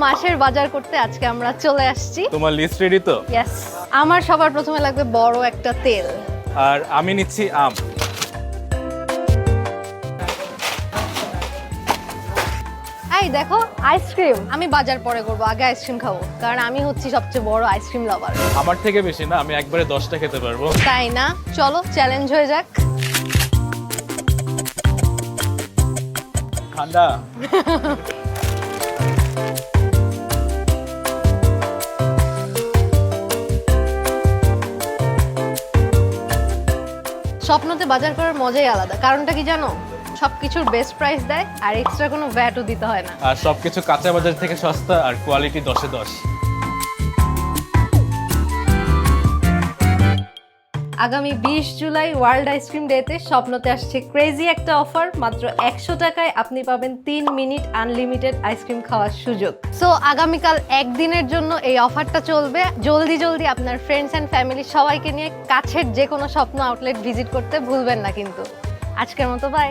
মাসের বাজার করতে আজকে আমরা চলে আসছি। তোমার লিস্ট রেডি তো? ইয়েস, আমার সবার প্রথমে লাগবে বড় একটা তেল। আর আমি নিচ্ছি আম। এই দেখো আইসক্রিম। আমি বাজার পরে করব, আগে আইসক্রিম খাবো, কারণ আমি হচ্ছি সবচেয়ে বড় আইসক্রিম লাভার। আমার থেকে বেশি না, আমি একবারে 10টা খেতে পারবো। তাই না? চলো চ্যালেঞ্জ হয়ে যাক। ঠান্ডা। স্বপ্নতে বাজার করার মজাই আলাদা। কারণটা কি জানো? সবকিছুর বেস্ট প্রাইস দেয় আর এক্সট্রা কোনো ভ্যাটও দিতে হয় না। আর সবকিছু কাঁচা বাজার থেকে সস্তা আর কোয়ালিটি 10-এ 10। আগামী 20 জুলাই ওয়ার্ল্ড আইসক্রিম ডেতে স্বপ্নতে আসছে ক্রেজি একটা অফার। মাত্র 100 টাকায় আপনি পাবেন 3 মিনিট আনলিমিটেড আইসক্রিম খাওয়ার সুযোগ। সো আগামীকাল একদিনের জন্য এই অফারটা চলবে। জলদি জলদি আপনার ফ্রেন্ডস অ্যান্ড ফ্যামিলি সবাইকে নিয়ে কাছের যে কোনো স্বপ্ন আউটলেট ভিজিট করতে ভুলবেন না কিন্তু। আজকের মতো বাই।